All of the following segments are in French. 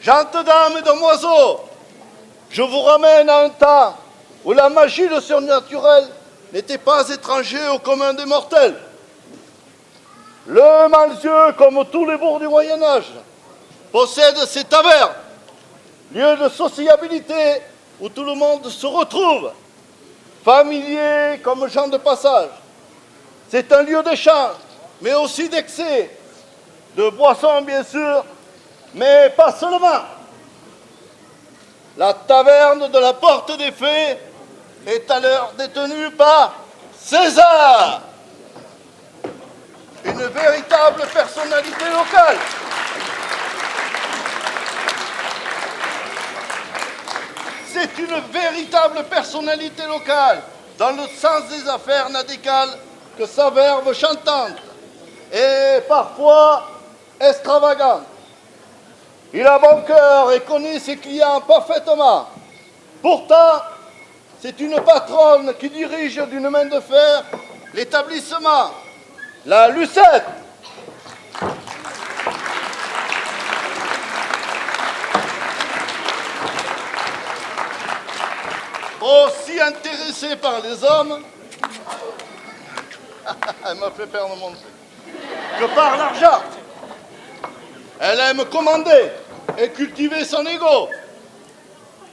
Gentes dames et demoiselles, je vous ramène à un temps où la magie de surnaturel n'était pas étranger au commun des mortels. Le Malzieu, comme tous les bourgs du Moyen-Âge, possède ses tavernes, lieux de sociabilité où tout le monde se retrouve, familiers comme gens de passage. C'est un lieu d'échange, mais aussi d'excès, de boissons bien sûr, mais pas seulement. La taverne de la Porte des Fées est à l'heure détenue par César, une véritable personnalité locale. C'est une véritable personnalité locale, dans le sens des affaires n'a d'égal que sa verve chantante et parfois extravagante. Il a bon cœur et connaît ses clients parfaitement. Pourtant, c'est une patronne qui dirige d'une main de fer l'établissement, la Lucette. Aussi intéressée par les hommes, elle m'a fait perdre mon truc, que par l'argent. Elle aime commander et cultiver son ego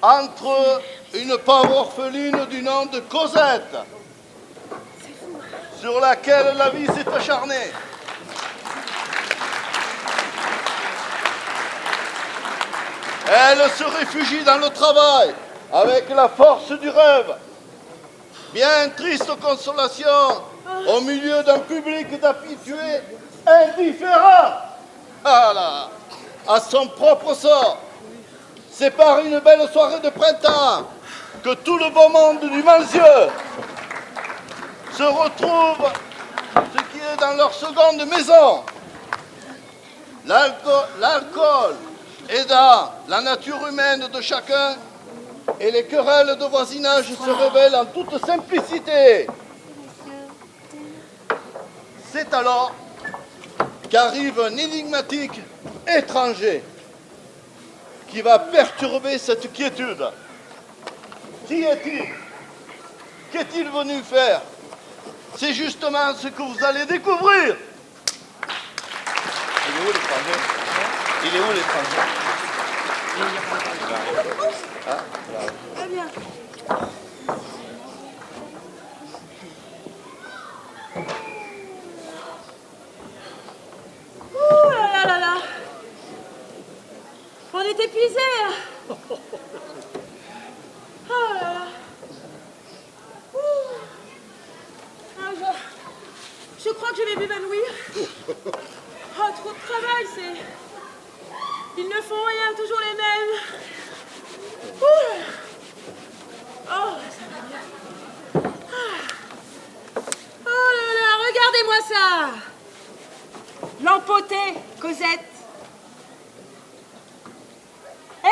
entre une pauvre orpheline du nom de Cosette, sur laquelle la vie s'est acharnée. Elle se réfugie dans le travail avec la force du rêve. Bien triste consolation au milieu d'un public d'habitués indifférents à son propre sort. C'est par une belle soirée de printemps que tout le beau monde du Malzieu se retrouve, ce qui est dans leur seconde maison. L'alcool aidant la nature humaine de chacun, et les querelles de voisinage se révèlent en toute simplicité. C'est alors qu'arrive un énigmatique étranger qui va perturber cette quiétude. Qui est-il? Qu'est-il venu faire? C'est justement ce que vous allez découvrir. Il est où l'étranger? Il est où l'étranger? Ah, très bien. Ouh là là là là. On est épuisés. Oh là là. Ouh. Ah, je crois que je vais m'évanouir. Oh, trop de travail, c'est... Ils ne font rien, toujours les mêmes. Ouh. Oh, ça va bien. Ah. Oh là là, regardez-moi ça. L'empoté, Cosette.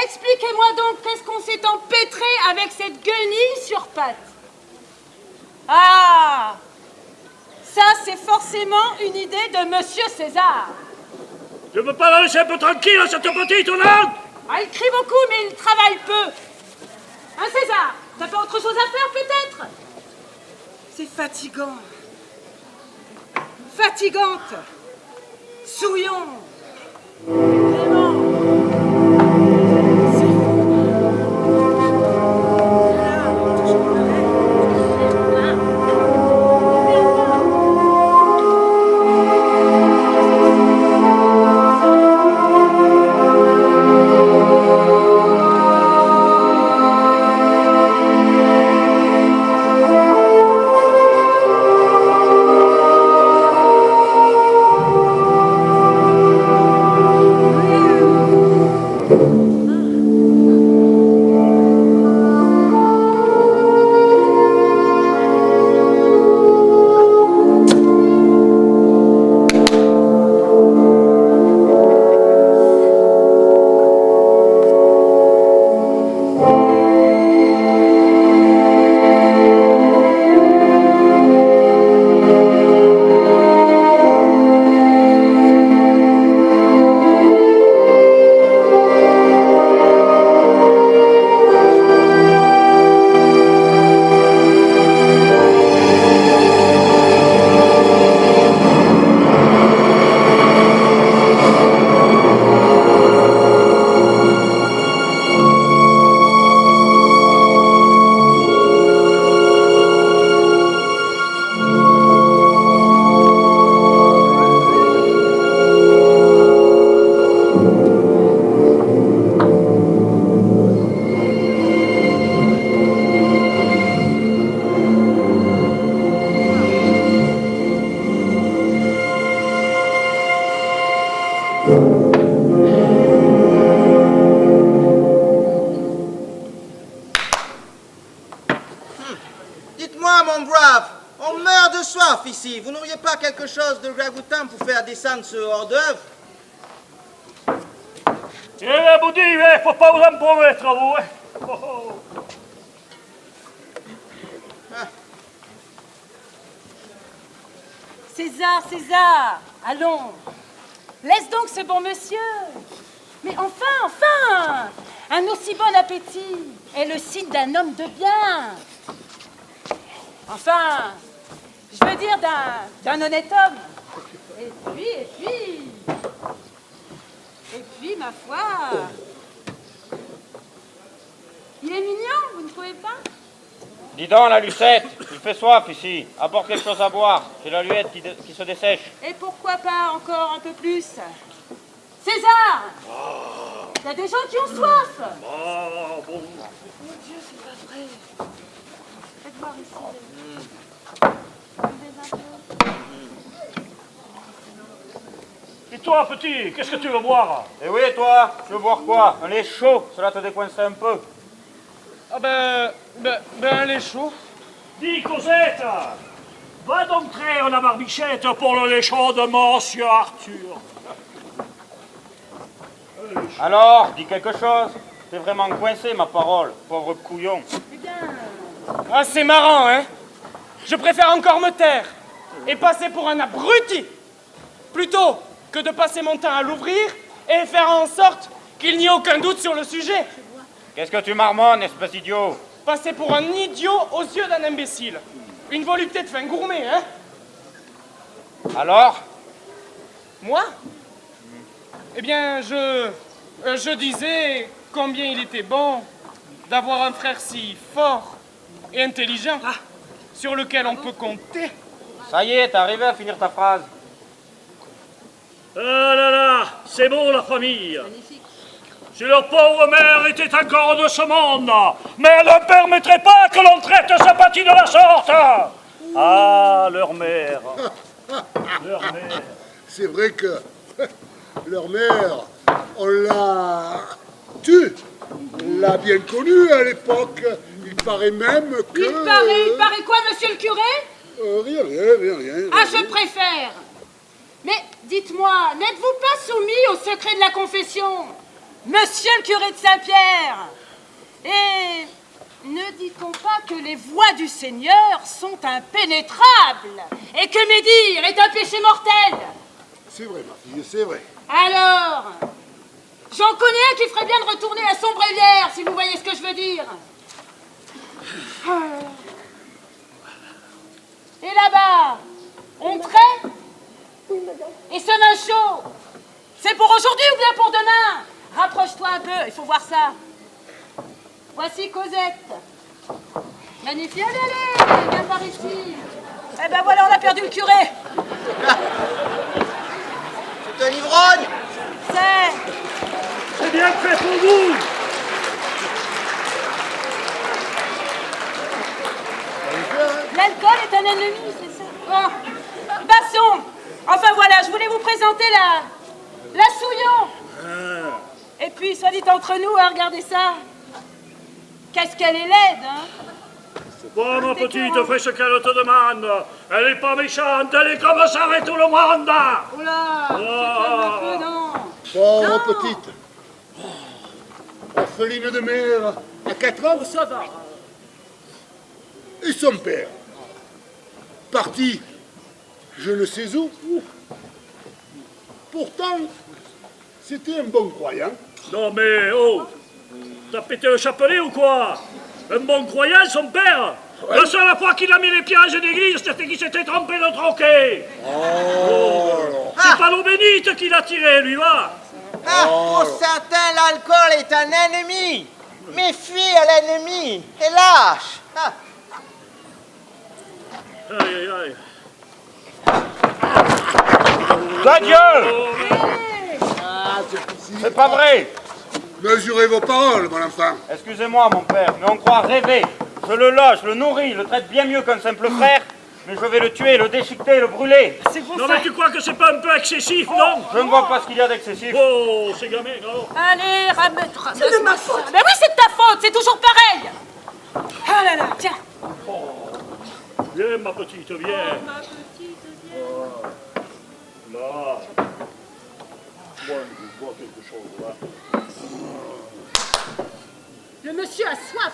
Expliquez-moi donc qu'est-ce qu'on s'est empêtré avec cette guenille sur pattes. Ah, ça c'est forcément une idée de Monsieur César. Je veux pas la laisser un peu tranquille, cette petite langue. Ah, il crie beaucoup, mais il travaille peu. Hein, César? T'as pas autre chose à faire, peut-être? C'est fatigant. Fatigante. Souillon. Vraiment. C'est fou. Voilà, toujours pareil. de soif ici. Vous n'auriez pas quelque chose de ragoûtant pour faire descendre ce hors-d'œuvre? Eh bien, vous dites, faut pas vous en promettre, vous. Oh, oh. César, César, allons. Laisse donc ce bon monsieur. Mais enfin, un aussi bon appétit est le signe d'un homme de bien. Enfin, je veux dire d'un honnête homme. Et puis, ma foi, il est mignon, vous ne trouvez pas? Dis donc, la Lucette, il fait soif ici. Apporte quelque chose à boire. J'ai la luette qui se dessèche. Et pourquoi pas encore un peu plus? César! Il y a des gens qui ont soif! Ah, bon. Mon Dieu, c'est pas vrai. Faites voir ici. Et toi, petit, qu'est-ce que tu veux boire? Et oui, toi, tu veux boire quoi? Un lait chaud, cela te décoincerait un peu. Ah ben un lait chaud. Dis, Cosette, va donc traire la barbichette pour le lait chaud de monsieur Arthur. Alors, dis quelque chose. T'es vraiment coincé, ma parole, pauvre couillon. Ah, c'est marrant, hein? Je préfère encore me taire et passer pour un abruti plutôt que de passer mon temps à l'ouvrir et faire en sorte qu'il n'y ait aucun doute sur le sujet. Qu'est-ce que tu marmonnes, espèce d'idiot? Passer pour un idiot aux yeux d'un imbécile. Une volupté de fin gourmet, hein? Alors? Moi? Eh bien, je disais combien il était bon d'avoir un frère si fort et intelligent sur lequel on peut compter. Ça y est, t'es arrivé à finir ta phrase. Ah là là, c'est bon la famille. Si leur pauvre mère était encore de ce monde, mais elle ne permettrait pas que l'on traite sa partie de la sorte. Ah, leur mère. Leur mère. C'est vrai que leur mère, on l'a tue. On l'a bien connue à l'époque. Il paraît même que... Il paraît quoi, monsieur le curé? Rien. Ah, je préfère. Mais dites-moi, n'êtes-vous pas soumis au secret de la confession, monsieur le curé de Saint-Pierre? Et ne dit-on pas que les voies du Seigneur sont impénétrables et que médire est un péché mortel? C'est vrai, ma fille, c'est vrai. Alors, j'en connais un qui ferait bien de retourner à Sombrélière, si vous voyez ce que je veux dire. Et là-bas, on traite? Et ce vin chaud, c'est pour aujourd'hui ou bien pour demain? Rapproche-toi un peu, il faut voir ça. Voici Cosette. Magnifique, allez, viens par ici. Eh ben voilà, on a perdu le curé. C'est un ivrogne. C'est bien fait pour vous. L'alcool est un ennemi, c'est ça? Bon, passons. Enfin voilà, je voulais vous présenter la Souillon. Et puis, soit dit entre nous, hein, regardez ça. Qu'est-ce qu'elle est laide, hein? Bon, ma petite, fais ce qu'elle te demande. Elle n'est pas méchante, elle est comme ça avec tout le monde. Oh là, se calme un peu, non. Pauvre Non. petite. Orpheline de mère à 4 ans. Oh, ça va. Et son père, parti, je ne sais où. Pourtant, c'était un bon croyant. Non mais, oh, t'as pété le chapelet ou quoi? Un bon croyant, son père? La seule fois qu'il a mis les pieds à l'église, c'était qu'il s'était trompé de troquet. Oh. C'est pas l'eau bénite qu'il a tiré, lui, va. Ah, pour certains, l'alcool est un ennemi. Méfie à l'ennemi et lâche. Ah. Aïe, aïe, aïe. Ta gueule! Ah, c'est possible. C'est pas vrai! Mesurez vos paroles, mon enfant. Excusez-moi, mon père, mais on croit rêver. Je le loge, le nourris, le traite bien mieux qu'un simple frère, mais je vais le tuer, le déchiqueter, le brûler. C'est pour Non ça. mais tu crois que c'est pas un peu excessif, non? Je ne vois pas ce qu'il y a d'excessif. Oh, c'est gamin, alors. Allez, ramasse-moi. C'est de ma faute. Ben oui, c'est de ta faute, c'est toujours pareil. Ah là là, tiens. Viens, ma petite, viens. Ma petite, viens. Là. Bois quelque chose, là. Le monsieur a soif,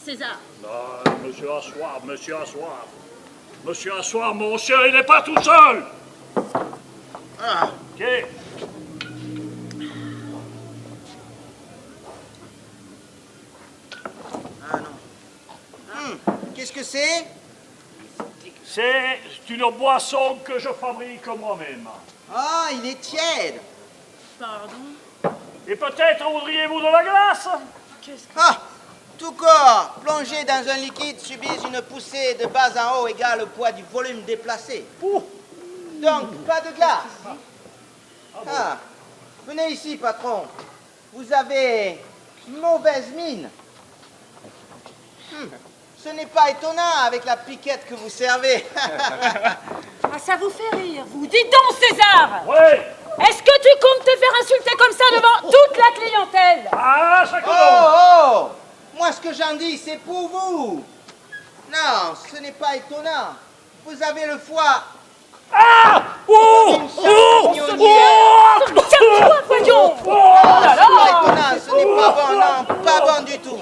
César. Là, monsieur a soif, monsieur a soif. Monsieur a soif, monsieur, il n'est pas tout seul. Ah, Ok. ah non. Qu'est-ce que c'est? C'est une boisson que je fabrique moi-même. Ah, il est tiède. Pardon. Et peut-être voudriez-vous de la glace? Qu'est-ce que... Ah, tout corps plongé dans un liquide subit une poussée de bas en haut égale au poids du volume déplacé. Donc, pas de glace. Ah, venez ici, patron. Vous avez mauvaise mine. Ce n'est pas étonnant avec la piquette que vous servez. Ah, ça vous fait rire, vous. Dis donc, César. Oui. Est-ce que tu comptes te faire insulter comme ça devant toute la clientèle? Ah, ça Oh, commence. oh! Moi, ce que j'en dis, c'est pour vous. Non, ce n'est pas étonnant. Vous avez le foie. Ah! Oh! Une champignonnière. Tiens-toi, voyons. Ce n'est pas étonnant, ce n'est pas bon, non, pas bon du tout.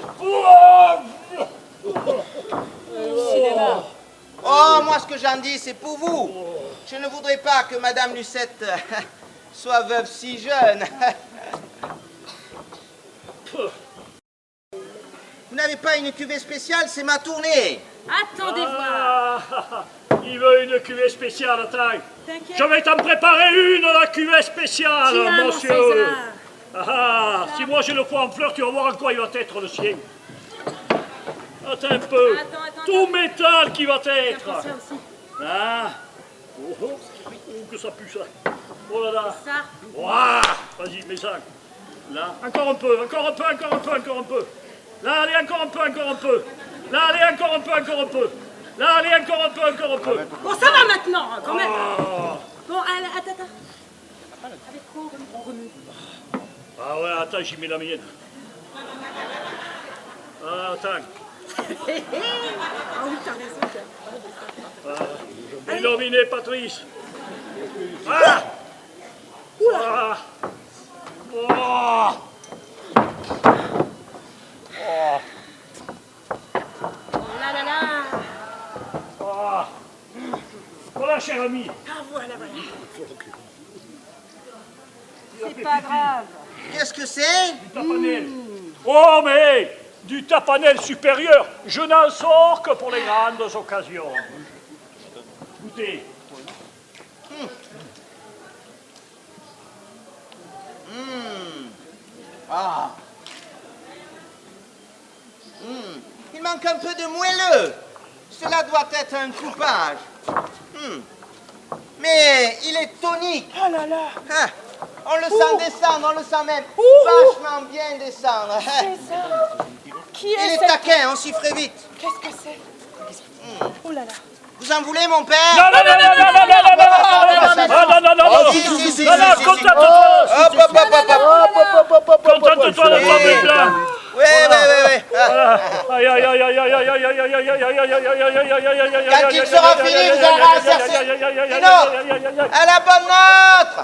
Oh, moi, ce que j'en dis, c'est pour vous. Je ne voudrais pas que Madame Lucette soit veuve si jeune. Vous n'avez pas une cuvée spéciale, c'est ma tournée. Attendez voir. Ah, il veut une cuvée spéciale, attends. T'inquiète. Je vais t'en préparer une, la cuvée spéciale, Tiens, mon monsieur. César. Ah, si moi j'ai le foie en fleurs, tu vas voir en quoi il va être le sien. Attends un peu. Attends. Tout métal qui va être. Prends ça aussi. Ah. Oh, que ça pue ça. Oh là là. Ça. Ouah. Vas-y, mets ça. Là, encore un peu. Là, allez, encore un peu. Là, allez, encore un peu. Là, allez, encore un peu. Bon, ça va maintenant, quand même. Ah. Bon, allez, attends. Avec quoi on remue? Ah ouais, attends, j'y mets la mienne. Ah, attends. Ah oui, t'as raison. Illuminé, Patrice. Ah. Ah. Oh. Oh. Là. Ah. Voilà, cher ami. Ah, voilà. C'est pas grave. Qu'est-ce que c'est? Du tapanel. Oh, mais du tapanel supérieur, je n'en sors que pour les grandes occasions. Goûtez. Ah. Il manque un peu de moelleux. Cela doit être un coupage. Mais il est tonique. Oh là là. Hein, on le sent descendre, on le sent même vachement bien descendre. Hein. César. Qui Il est est cette... taquin, on s'y ferait vite. Qu'est-ce que c'est? Oh là là. Vous en voulez, mon père? Non, contente-toi. Contente-toi de ton blanc. Oui. Quand il sera fini, vous aurez un certain... Non, à la bonne nôtre.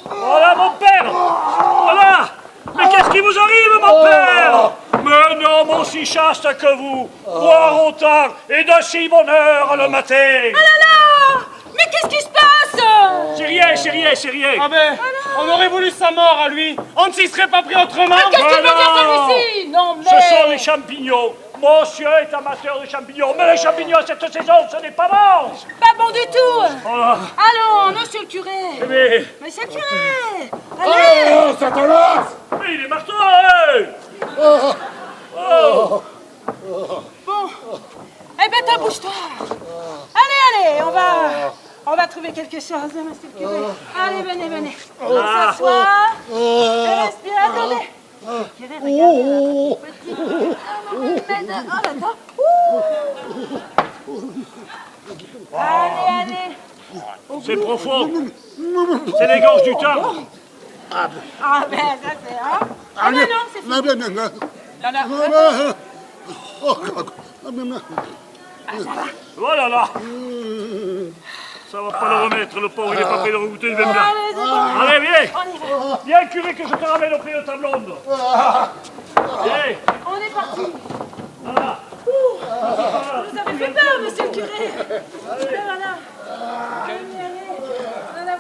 Voilà mon père. Voilà. Mais qu'est-ce qui vous arrive, mon père? Mais un homme aussi chaste que vous, boire autant et de si bonne heure le matin. Ah là là! Mais qu'est-ce qui se passe? C'est rien. Ah ben, on aurait voulu sa mort à lui. On ne s'y serait pas pris autrement. Qu'est-ce qu'il veut dire Voilà. celui-ci? Non mais... Ce sont les champignons. Monsieur est amateur de champignons, mais les champignons à cette saison, ce n'est pas bon. Pas bon du tout. Oh, Allons, monsieur le curé. mais Monsieur le curé. Allez. Oh, Satanas! mais il est marteau. Hein. Oh. Bon. Eh ben, t'en bouge-toi. Allez, on va trouver quelque chose, hein, monsieur le curé. Allez, venez. On s'assoit. Respire, attendez. Curé, regardez, petit. Oh là là. Allez. C'est profond. C'est les gorges du temps. Ah ben ça c'est... Hein? Ah ben non, c'est fini. Ah, ben, Non, non. Oh là là. Ça va pas le remettre, le pauvre, il est pas prêt de regoûter, il va bien. Allez, c'est bon. Allez, viens. On y va. Viens, curé, que je te ramène auprès de ta blonde. Viens. On est parti. Voilà. Vous avez fait peur, monsieur le curé. Voilà. Allez. Voilà.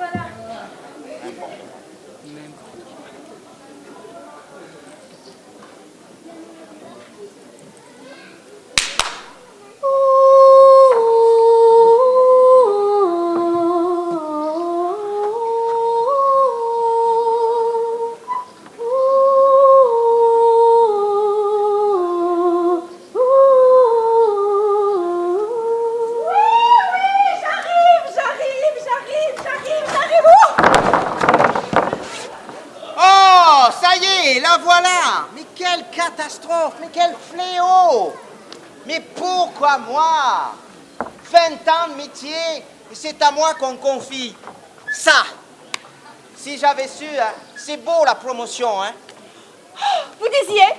Oh, ça y est, la voilà. Mais quelle catastrophe, mais quel fléau. Mais pourquoi moi? 20 ans de métier, et c'est à moi qu'on confie ça. Si j'avais su, hein, c'est beau la promotion, hein. Vous disiez?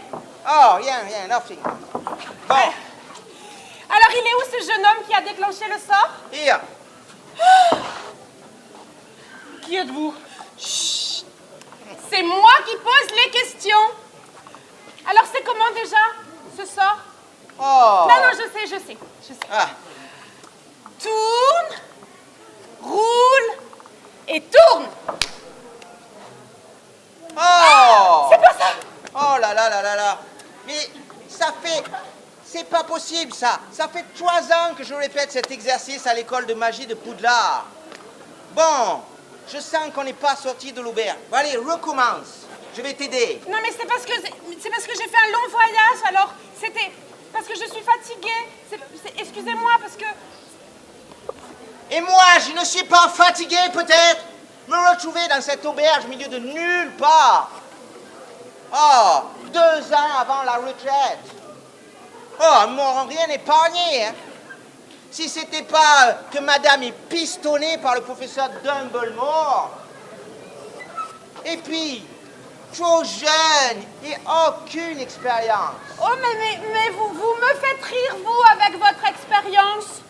Oh, rien, nothing. Bon, Alors il est où ce jeune homme qui a déclenché le sort? here. Qui êtes-vous? C'est moi qui pose les questions. Alors c'est comment déjà ce sort? Oh. Non, je sais. Ah. Tourne, roule et tourne. Oh. C'est pas ça. Oh là là. Mais ça fait... C'est pas possible, ça. Ça fait 3 ans que je répète cet exercice à l'école de magie de Poudlard. Bon, je sens qu'on n'est pas sorti de l'auberge. Bon, allez, recommence. Je vais t'aider. Non mais c'est parce que j'ai fait un long voyage. Alors c'était parce que je suis fatiguée. Excusez-moi parce que... Et moi, je ne suis pas fatigué, peut-être. Me retrouver dans cette auberge au milieu de nulle part. Oh, 2 ans avant la retraite. Oh, ils m'auront rien épargné, hein. Si c'était pas que madame est pistonnée par le professeur Dumbledore. Et puis, trop jeune et aucune expérience. Oh mais vous me faites rire vous avec votre expérience.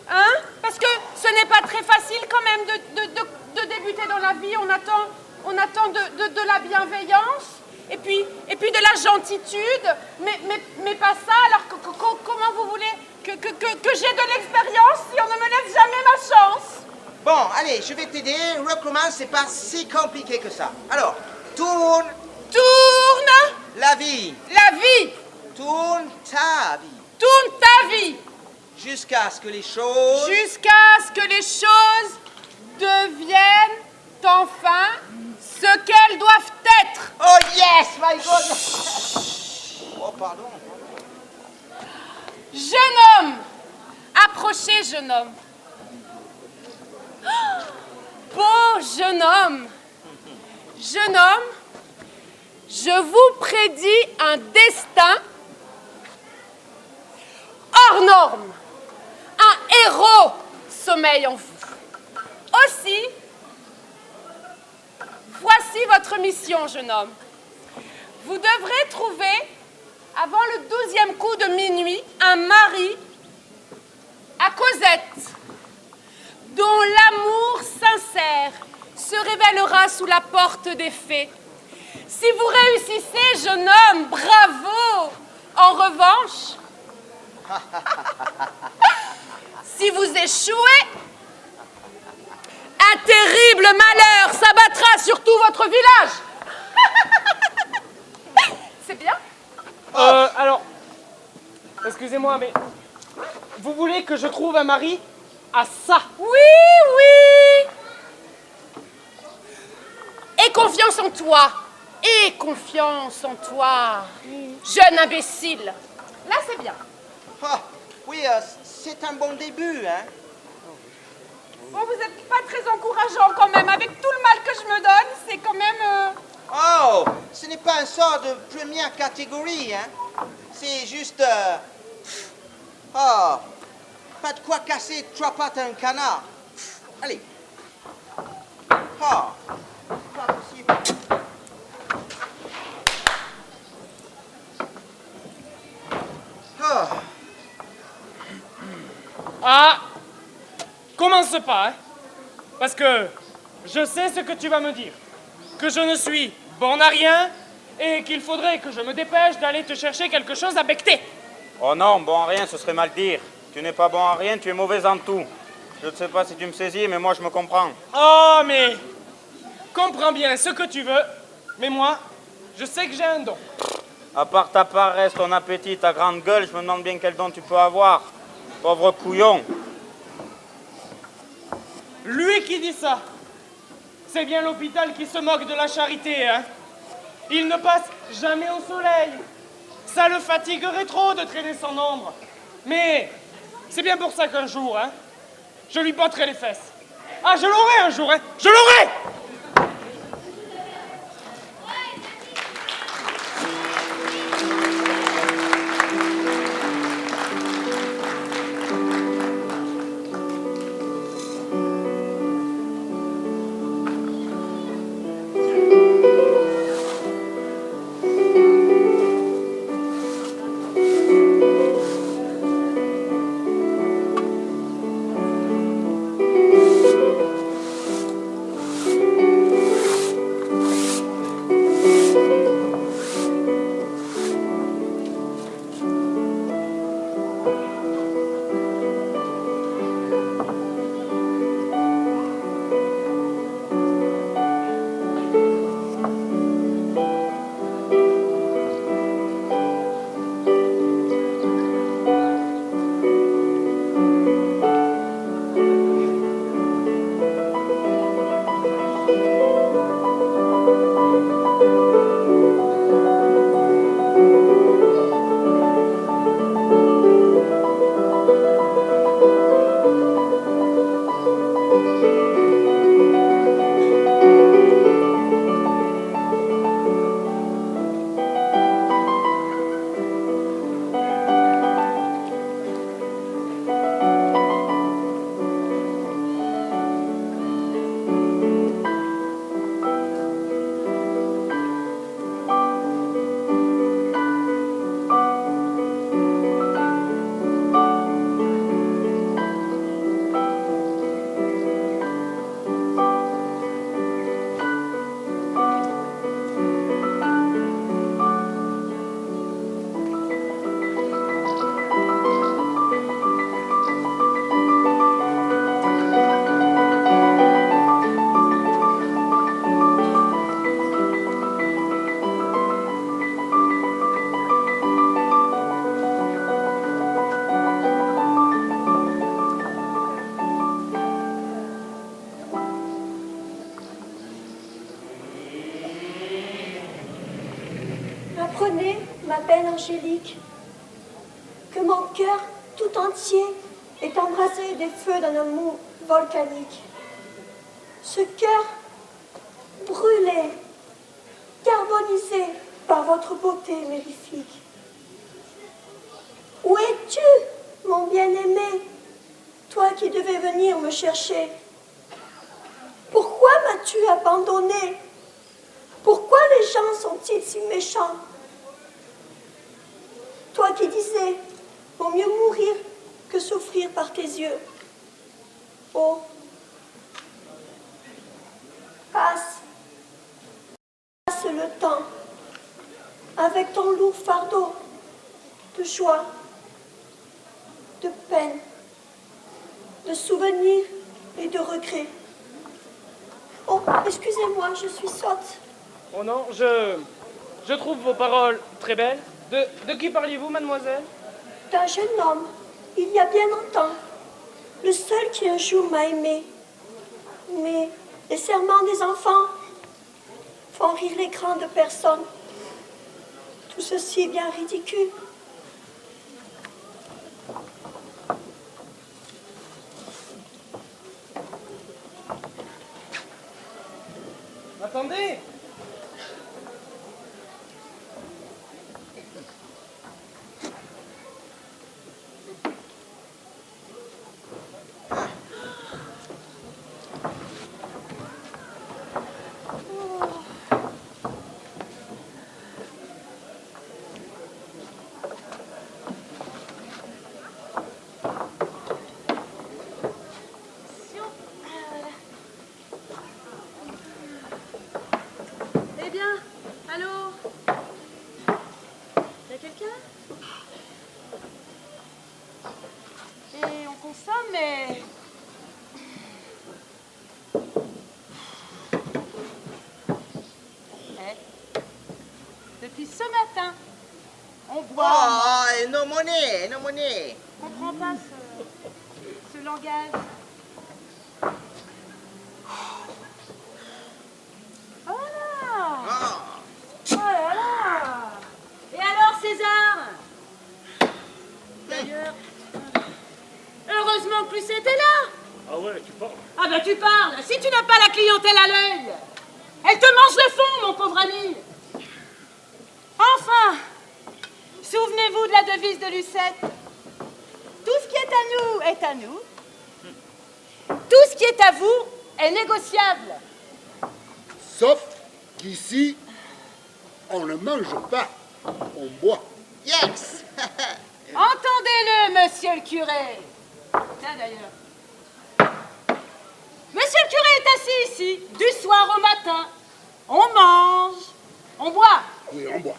Hein? Parce que ce n'est pas très facile quand même de débuter dans la vie. On attend de la bienveillance et puis de la gentitude, mais pas ça. Alors comment vous voulez que j'ai de l'expérience si on ne me laisse jamais ma chance? Bon, allez, je vais t'aider. Recommence, c'est pas si compliqué que ça. Alors, tourne la vie. La vie. Tourne ta vie. Tourne ta vie. Jusqu'à ce que les choses... Deviennent enfin ce qu'elles doivent être. Oh yes, my God. Oh, pardon. Jeune homme, approchez, jeune homme. Beau jeune homme. Jeune homme, je vous prédis un destin hors norme. Un héros sommeille en vous. Aussi, voici votre mission, jeune homme. Vous devrez trouver, avant le 12e coup de minuit, un mari à Cosette, dont l'amour sincère se révélera sous la porte des fées. Si vous réussissez, jeune homme, bravo! En revanche, si vous échouez, un terrible malheur s'abattra sur tout votre village. C'est bien? Alors, excusez-moi, mais vous voulez que je trouve un mari à ça? Oui. Aie confiance en toi. Aie confiance en toi, jeune imbécile. Là, c'est bien. Ah, oui, c'est un bon début, hein. Bon, vous n'êtes pas très encourageant quand même. Avec tout le mal que je me donne, c'est quand même... Oh, ce n'est pas un sort de première catégorie, hein. C'est juste... Oh, pas de quoi casser 3 pattes à un canard. Allez. Ah, pas possible. Ah, Ah, commence pas, hein. Parce que je sais ce que tu vas me dire. Que je ne suis bon à rien et qu'il faudrait que je me dépêche d'aller te chercher quelque chose à becqueter. Oh non, bon à rien, ce serait mal dire. Tu n'es pas bon à rien, tu es mauvais en tout. Je ne sais pas si tu me saisis, mais moi je me comprends. Oh, mais comprends bien ce que tu veux, mais moi, je sais que j'ai un don. À part ta paresse, ton appétit, ta grande gueule, je me demande bien quel don tu peux avoir. Pauvre couillon. Lui qui dit ça, c'est bien l'hôpital qui se moque de la charité, hein. Il ne passe jamais au soleil. Ça le fatiguerait trop de traîner son ombre. Mais c'est bien pour ça qu'un jour, hein, je lui botterai les fesses. Ah, je l'aurai un jour, hein. Je l'aurai! Apprenez, ma belle Angélique, que mon cœur tout entier est embrasé des feux d'un amour volcanique. Ce cœur brûlé, carbonisé par votre beauté mirifique. Où es-tu, mon bien-aimé, toi qui devais venir me chercher? Pourquoi m'as-tu abandonné? Pourquoi les gens sont-ils si méchants? Toi qui disais, vaut mieux mourir que souffrir par tes yeux. Oh, passe le temps avec ton lourd fardeau de joie, de peine, de souvenirs et de regrets. Oh, excusez-moi, je suis sotte. Oh non, je trouve vos paroles très belles. De qui parliez-vous, mademoiselle? D'un jeune homme, il y a bien longtemps, le seul qui un jour m'a aimé. Mais les serments des enfants font rire les grandes personnes. Tout ceci est bien ridicule. Attendez! ce matin. On boit. Oh, et nos monnaies, nos monnaies. On comprend pas ce langage. Oh là! Oh là là! Et alors, César? D'ailleurs, heureusement que Lucette est là. Ah ouais, tu parles. Ah ben tu parles. Si tu n'as pas la clientèle à l'œil, elle te mange le fond, mon pauvre ami. Enfin, souvenez-vous de la devise de Lucette. Tout ce qui est à nous est à nous. Tout ce qui est à vous est négociable. Sauf qu'ici, on ne mange pas, on boit. Yes. Entendez-le, monsieur le curé. Tiens d'ailleurs. Monsieur le curé est assis ici, du soir au matin. On mange, on boit. Oui, on boit.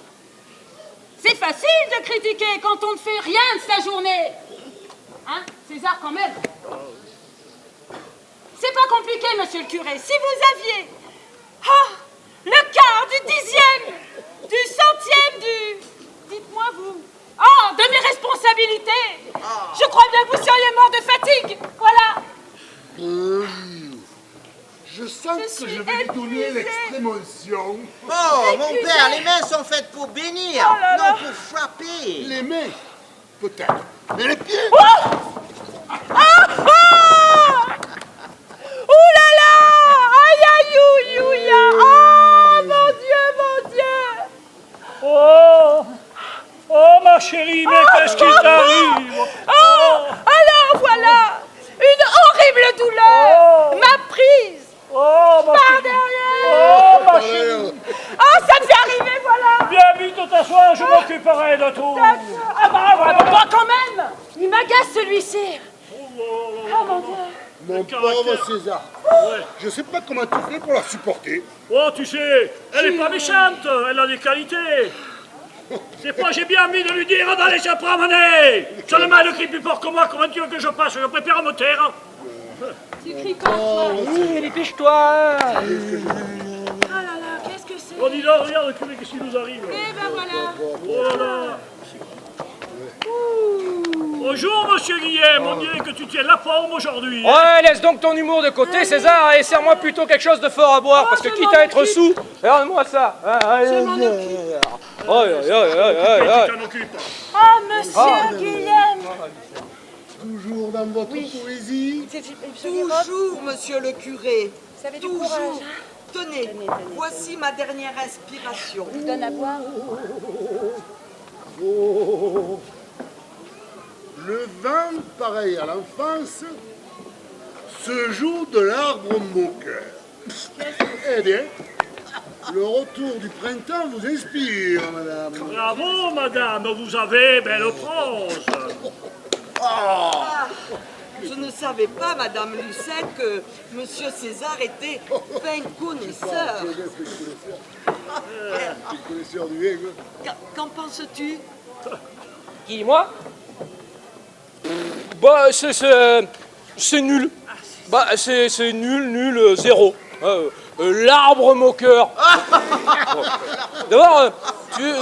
C'est facile de critiquer quand on ne fait rien de sa journée. Hein, César, quand même. C'est pas compliqué, monsieur le curé. Si vous aviez le quart du dixième, du centième, dites-moi vous. Oh, de mes responsabilités. Je crois bien que vous seriez mort de fatigue. Voilà. Je sens Je que suis je vais lui donner épuisée. l'extrême onction. Oh, mon père, les mains sont faites pour bénir, Oh là là. non pour frapper. Les mains, peut-être. Mais les pieds, Ouh là là. Aïe aïe ouïe ouïe. Oh mon Dieu. Oh, ma chérie, mais qu'est-ce qui t'arrive? Oh, alors voilà. Une horrible douleur m'a prise Oh, ma par chérie. derrière. Oh, ma chérie. Oh, ça me fait arriver, voilà. Viens vite t'asseoir, je m'occuperai de tout. Ah bah, quand même. Il m'agace celui-ci. Oh mon Dieu. mon pauvre César. Je sais pas comment tu fais pour la supporter. Oh, tu sais, elle n'est pas méchante, elle a des qualités. C'est pourquoi j'ai bien envie de lui dire d'aller se promener. Seulement, elle ne crie plus fort que moi, comment tu veux que je passe? Je préfère me taire. Tu cries pas, toi. Oui, dépêche-toi. Oh là là, qu'est-ce que c'est? Oh, dis donc, regarde, curé, qu'est-ce qui nous arrive? Eh ben voilà. Oh là là. Bonjour, monsieur Guillaume, on dirait que tu tiens la forme aujourd'hui. Ouais, laisse donc ton humour de côté, César, et serre-moi plutôt quelque chose de fort à boire, parce que je quitte m'en à être occupe. sous, regarde-moi ça. Je m'en occupe. Tu t'en occupes. Oh, monsieur Guillaume. Toujours dans votre poésie. Toujours, monsieur le curé. Vous avez du Toujours. courage. Tenez, voici ma dernière inspiration. Je vous donne à boire. Oh. Le vent, pareil à l'enfance, se joue de l'arbre moqueur. Eh bien, le retour du printemps vous inspire, madame. Bravo, madame, vous avez belle prose. Ah, je ne savais pas, madame Lucette, que monsieur César était fin connaisseur. Connaisseur du vin, quoi. Qu'en penses-tu? Qui, moi? Bah, c'est nul. Bah, c'est nul, zéro. L'arbre moqueur. D'abord,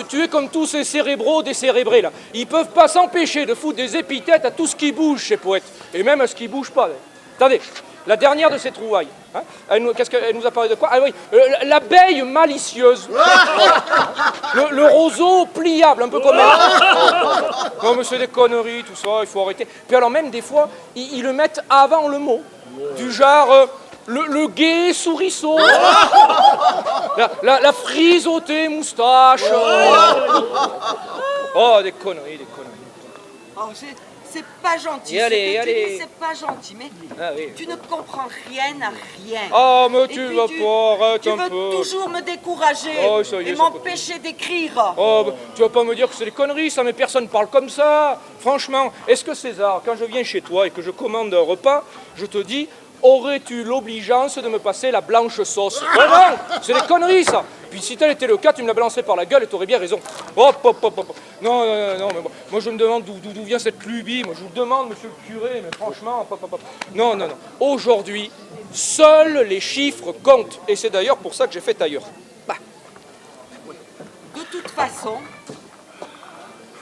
tu es comme tous ces cérébraux décérébrés, là. Ils peuvent pas s'empêcher de foutre des épithètes à tout ce qui bouge, ces poètes. Et même à ce qui bouge pas. Là. Attendez, la dernière de ces trouvailles, hein, qu'est-ce qu'elle nous a parlé de quoi? Ah oui, l'abeille malicieuse. le roseau pliable, un peu comme elle. Non, mais c'est des conneries, tout ça, il faut arrêter. Puis alors même, des fois, ils le mettent avant le mot. Du genre... Le gai souriceau, la frisotée moustache. Oh, des conneries. Oh, c'est pas gentil. Et allez, ce que tu allez. dis, c'est pas gentil, mais Ah oui. tu ne comprends rien à rien. Oh, mais Et tu puis vas pas, arrête tu un veux peu. toujours me décourager Oh, ça y est, et ça m'empêcher d'écrire. Oh, bah, tu vas pas me dire que c'est des conneries, ça, mais personne parle comme ça. Franchement, est-ce que César, quand je viens chez toi et que je commande un repas, je te dis... Aurais-tu l'obligeance de me passer la blanche sauce? Oh non, c'est des conneries, ça. Puis si tel était le cas, tu me la balancerais par la gueule et tu aurais bien raison. Hop. Non, mais moi je me demande d'où vient cette lubie. Moi je vous demande, monsieur le curé, mais franchement, hop. Non. Aujourd'hui, seuls les chiffres comptent. Et c'est d'ailleurs pour ça que j'ai fait ailleurs. Bah. De toute façon,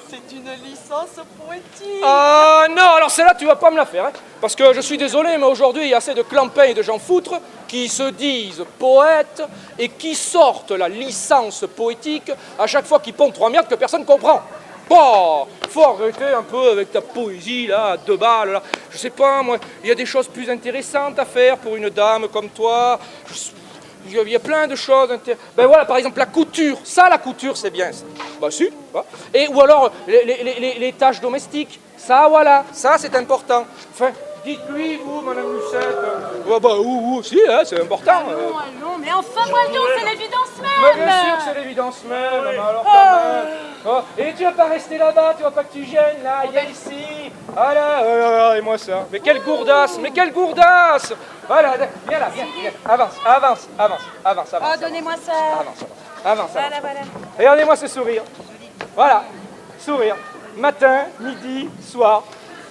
c'est une licence poétique. Ah non, alors celle-là, tu vas pas me la faire. Hein, parce que je suis désolé, mais aujourd'hui, il y a assez de clampins et de gens foutres qui se disent poètes et qui sortent la licence poétique à chaque fois qu'ils pondent 3 merdes que personne comprend. Bon, faut arrêter un peu avec ta poésie, là, à 2 balles, là. Je sais pas, moi, il y a des choses plus intéressantes à faire pour une dame comme toi. Il y a plein de choses. Ben voilà, par exemple, la couture. Ça, la couture, c'est bien. Bah si. Bah. Et, ou alors, les tâches domestiques. Ça, voilà. Ça, c'est important. Enfin, dites-lui, vous, madame Lucette. Si, hein, c'est important. Allons, mais enfin, voyons, c'est l'évidence Mais même. bien sûr que c'est l'évidence même. Mais alors, quand même. Oh, et tu vas pas rester là-bas, tu vas pas que tu gênes, là. Il y a ici. Voilà, et moi ça. Mais quelle gourdasse, mais quelle gourdasse. Voilà, viens là, viens. Avance. Oh, donnez-moi ça. Avance. Voilà. Regardez-moi ce sourire. Voilà, sourire. Matin, midi, soir.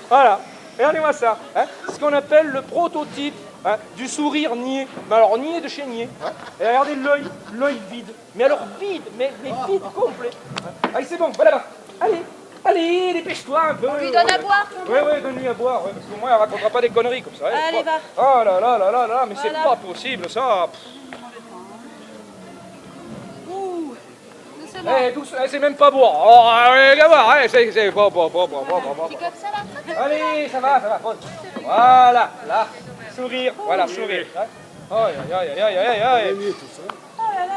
Voilà, regardez-moi ça. Hein. Ce qu'on appelle le prototype, hein, du sourire niais. Mais alors niais de chez niais. Hein. Et regardez l'œil vide. Mais alors vide, mais vide complet. Hein. Allez, c'est bon, voilà. Allez, dépêche-toi un peu. On lui donne à boire. Oui, donne-lui à boire, parce qu'au moins elle racontera pas des conneries comme ça. Hein. Allez, va. Oh là, mais c'est Voilà. pas possible ça. Doucement. Douce, c'est même pas boire. Oh, allez, voir, c'est bon. Petit comme ça, là. Allez, ça va. Voilà, là, sourire, voilà, sourire. Aïe. Oh là là.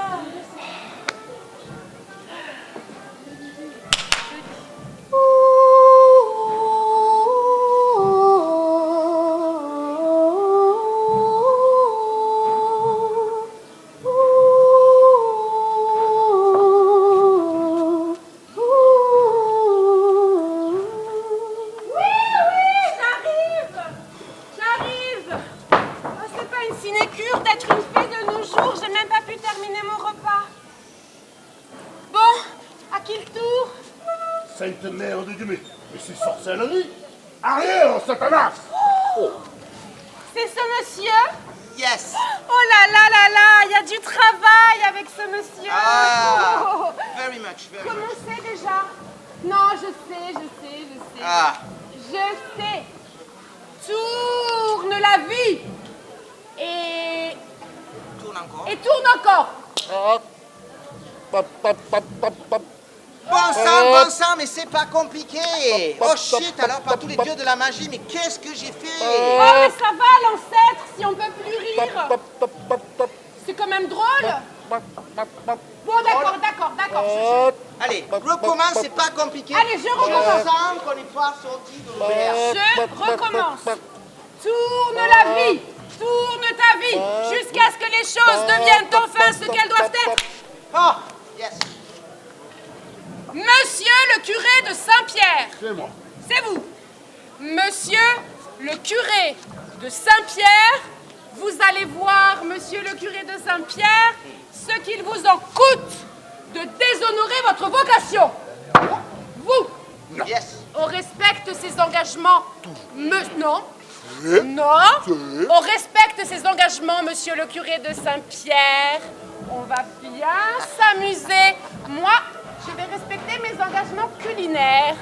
J'arrive. Oh, c'est pas une sinécure d'être une fille de nos jours. J'ai même pas pu terminer mon repas. Bon, à qui le tour? Sainte Mère de Dieu, mais c'est sorcellerie. Arrière, Satanas. C'est ce monsieur? Yes. Oh là, il y a du travail avec ce monsieur. Ah, very much. Comment c'est déjà? Non, je sais. Ah, Je sais. Tourne la vie. Et tourne encore. tourne encore. Bon sang, mais c'est pas compliqué. Oh shit, alors par tous les dieux de la magie, mais qu'est-ce que j'ai fait? Oh, mais ça va, l'ancêtre, si on peut plus rire. C'est quand même drôle. Bon, d'accord. Allez, recommence, c'est pas compliqué. Allez, je recommence. Je sens qu'on n'est pas sorti de l'auberge. Je recommence. Tourne la vie. Tourne ta vie. Jusqu'à ce que les choses deviennent enfin ce qu'elles doivent être. Oh, yes. Monsieur le curé de Saint-Pierre. C'est moi. C'est vous. Monsieur le curé de Saint-Pierre, vous allez voir, monsieur le curé de Saint-Pierre, ce qu'il vous en coûte de déshonorer votre vocation. Vous, Yes. on respecte ses engagements. Non. On respecte ses engagements, monsieur le curé de Saint-Pierre. On va bien s'amuser. Moi, je vais respecter mes engagements culinaires.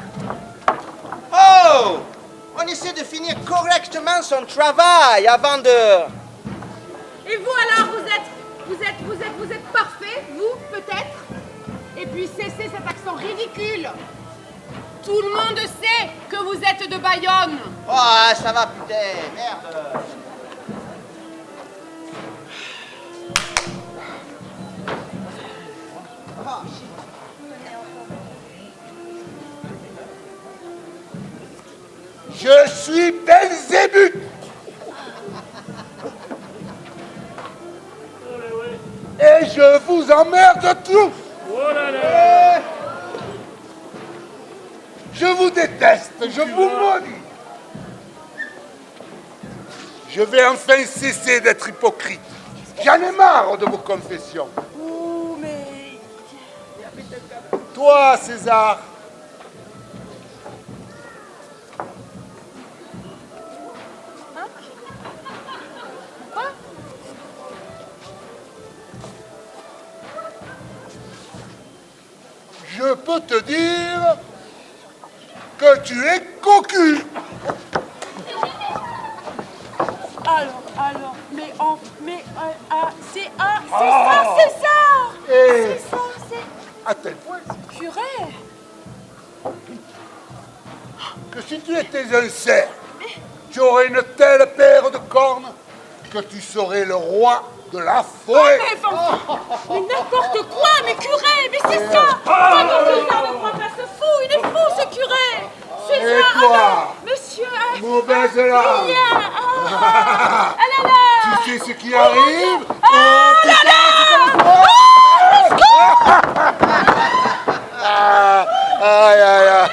Oh, on essaie de finir correctement son travail avant de... Et vous alors, vous êtes parfait, vous, peut-être? Et puis cessez cet accent ridicule. Tout le monde sait que vous êtes de Bayonne. Oh, ça va, putain, merde. Oh, shit. Je suis Belzébuth. Et je vous emmerde tous. Oh là là. Je vous déteste, je vous maudis. Je vais enfin cesser d'être hypocrite. J'en ai marre de vos confessions. Ouh, mais... Toi, César, peux te dire que tu es cocu. Alors, c'est ça, Et c'est ça, c'est à tel point curé. que si tu étais un cerf, tu aurais une telle paire de cornes que tu serais le roi de la forêt. Mais n'importe quoi, mais curé, mais c'est ça. Moi non plus, ça ne croit pas ce fou, il est fou ce curé. C'est Et ça. toi, Monsieur, mauvaise langue, là là. tu sais ce qui arrive? Aïe, aïe, aïe.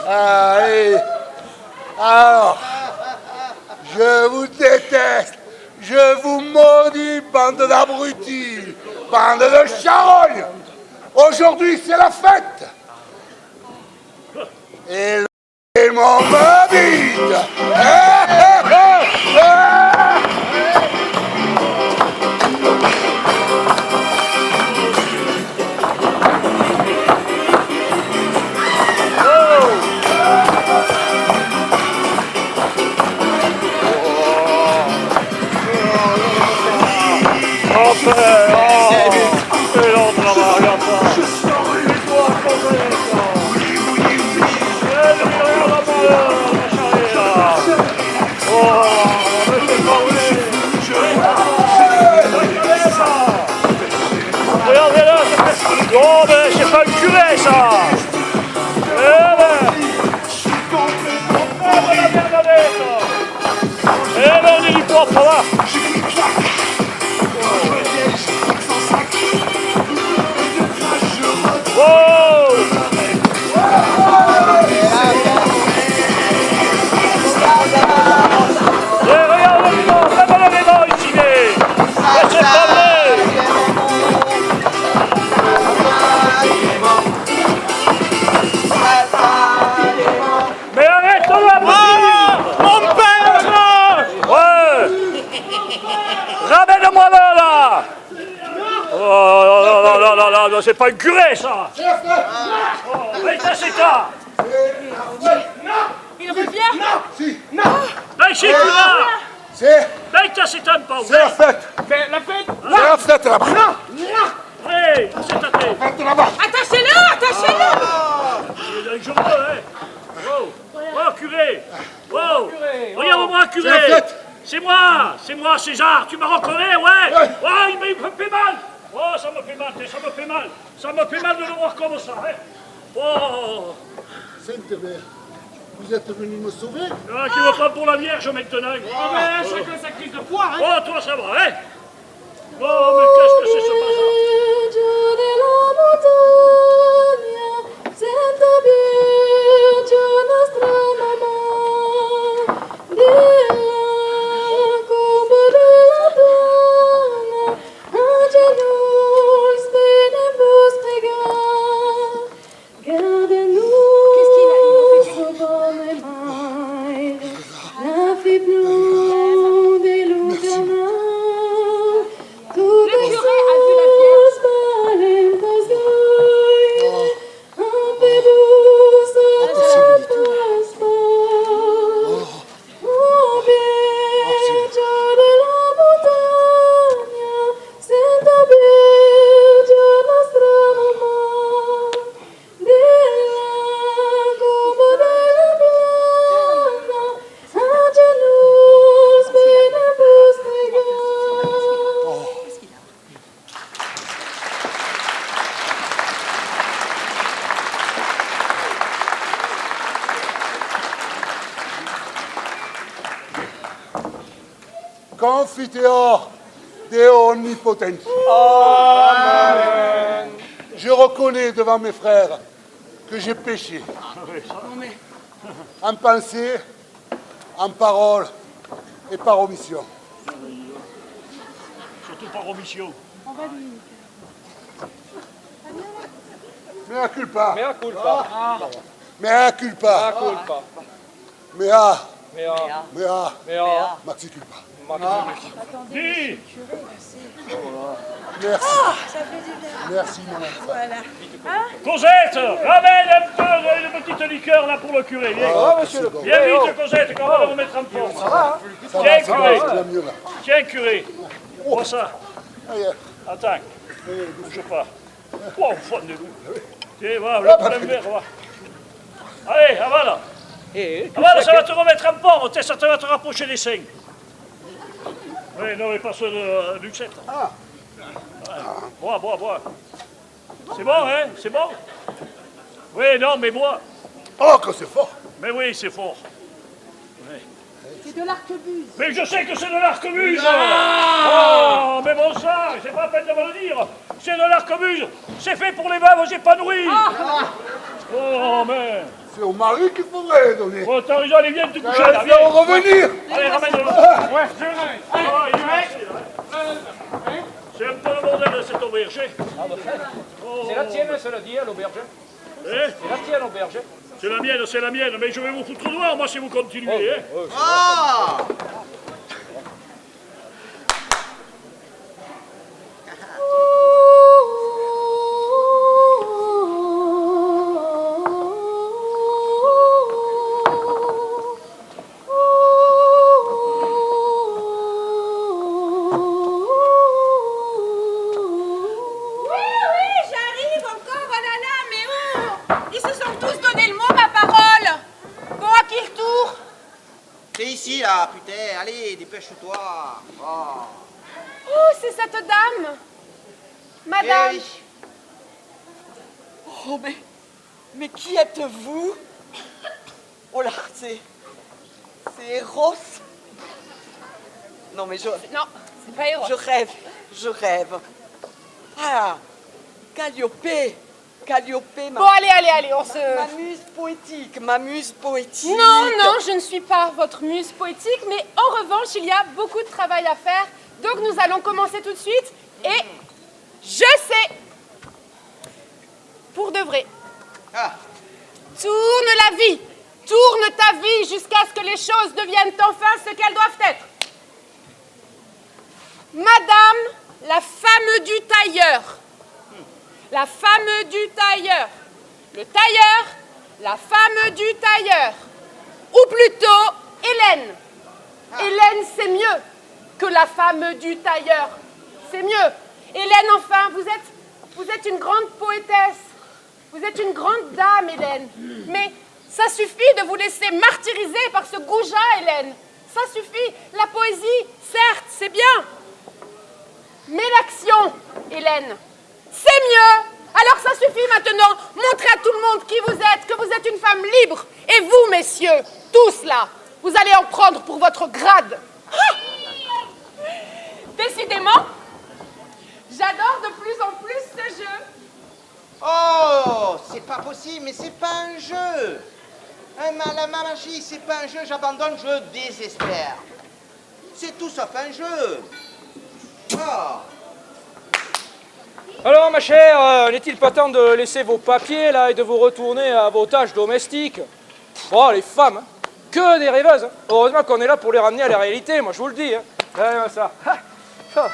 Allez. Alors, je vous déteste. Je vous maudis, bande d'abrutis, bande de charognes. Aujourd'hui, c'est la fête. Et le démon m'habite. Regardez-le, oh ben c'est pas le curé ça. Eh ben on est du propre, là. Wow. Et regardez les dents, faites-le les dents ici, laissez parler. Mais arrête-la, Mon père! ouais. Ramène-moi là. Oh non, c'est pas une curé ça. Oh, mais ça c'est ça. Il revient. Si, Ben c'est là. c'est Ben ça c'est un pas. la fête. Mais la fête! C'est la fête là-bas. Hey, c'est ta tête. Fête là-bas. Attachez-le. Il est dangereux, hein. Wow, oh curé. Wow. Regarde-moi curé. C'est la fête. C'est moi, César. Tu me reconnais, ouais. Ouais, il me fait mal. Oh, ça me fait mal, ça me fait mal. Ça me fait mal de le voir comme ça, hein. Oh. Sainte-Mère, vous êtes venu me sauver? Ah, tu me prends pour la Vierge maintenant. Ah ben, chacun sa crise de poire, hein! Oh, toi, ça va, hein. Oh, mais qu'est-ce que c'est ce bazar? Confiteor Deo omnipotenti. Amen. Je reconnais devant mes frères que j'ai péché. En pensée, en parole et par omission. Surtout par omission. Mea culpa. Mea culpa. Mea culpa. Mea culpa. Mea Mea, maxi culpa. Dis, Merci. Ça fait du bien. Merci, mon enfant. Voilà. Cosette, ramène un peu de petite liqueur là pour le curé. Viens, Monsieur le viens vite, Cosette, qu'on va le remettre en forme. Ça va, Tiens, ça curé. va mieux là. Tiens, curé. Vois ça. Allez, Attends, bouge pas. Oh, fond de loup. Tiens, voilà, le plein verre, va. Allez, avala. Avala, ça va te remettre en forme, ça te va te rapprocher des seins. Oui, non, mais pas ceux de Luxette. Ah. Bois, bois, bois. C'est bon, hein? C'est bon? Oui, non, mais bois. Oh, que c'est fort. Mais oui, c'est fort. C'est de l'arquebuse. Mais je sais que c'est de l'arquebuse. Oh, mais bon sang, c'est pas la peine de me le dire. C'est de l'arquebuse. C'est fait pour les veuves épanouies. Oh, mais... C'est au mari qu'il faudrait donner. Oh, t'as raison, allez, viens te coucher Ça là, va viens. faire revenir. Allez, ramène-le. Ouais, je le ramène. Ah, il est resté, là. C'est un peu le bordel de cette auberge. C'est la tienne, cela dit, à l'auberge. Hein? C'est la tienne, l'auberge. C'est la mienne, mais je vais vous foutre dehors, moi, si vous continuez. Hein? Ah! C'est ici, là, putain. Allez, dépêche-toi. Oh. Oh, c'est cette dame. Madame. Hey. Oh, mais qui êtes-vous? Oh là, c'est Eros. Non, mais Non, c'est pas Eros. je rêve. Ah, Calliope, ma... Bon, allez, on se... Ma muse poétique. Non, je ne suis pas votre muse poétique, mais en revanche, il y a beaucoup de travail à faire. Donc nous allons commencer tout de suite. Et je sais, pour de vrai, Ah. tourne la vie, tourne ta vie jusqu'à ce que les choses deviennent enfin ce qu'elles doivent être. Madame, la femme du tailleur. La femme du tailleur. Le tailleur, la femme du tailleur. Ou plutôt, Hélène. Hélène, c'est mieux que la femme du tailleur. C'est mieux. Hélène, enfin, vous êtes une grande poétesse. Vous êtes une grande dame, Hélène. Mais ça suffit de vous laisser martyriser par ce goujat, Hélène. Ça suffit. La poésie, certes, c'est bien. Mais l'action, Hélène, c'est mieux. Alors ça suffit maintenant. Montrez à tout le monde qui vous êtes, que vous êtes une femme libre. Et vous, messieurs, tous là, vous allez en prendre pour votre grade. Ah! Décidément, j'adore de plus en plus ce jeu. Oh, c'est pas possible, mais c'est pas un jeu. La magie, c'est pas un jeu, j'abandonne, je désespère. C'est tout sauf un jeu. Oh. Alors, ma chère, n'est-il pas temps de laisser vos papiers, là, et de vous retourner à vos tâches domestiques? Oh, les femmes, hein, que des rêveuses. Hein. Heureusement qu'on est là pour les ramener à la réalité, moi, je vous le dis. Hein. Regardez ça. Ah. Ah.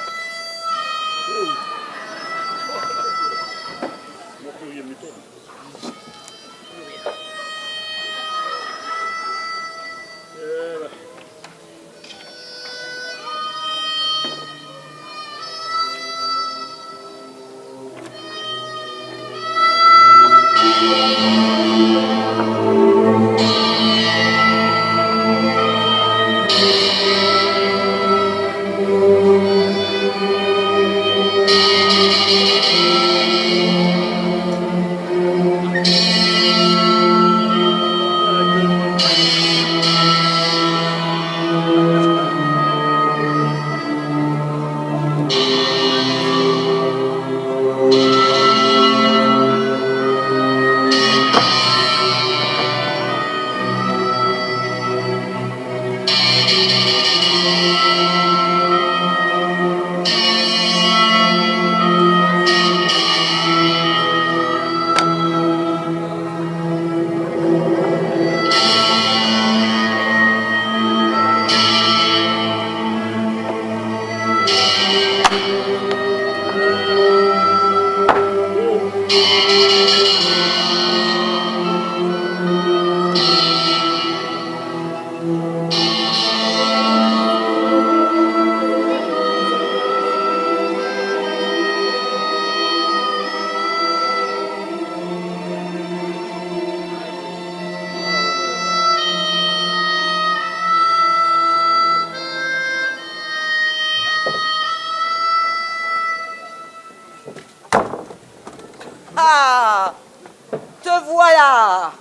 voilà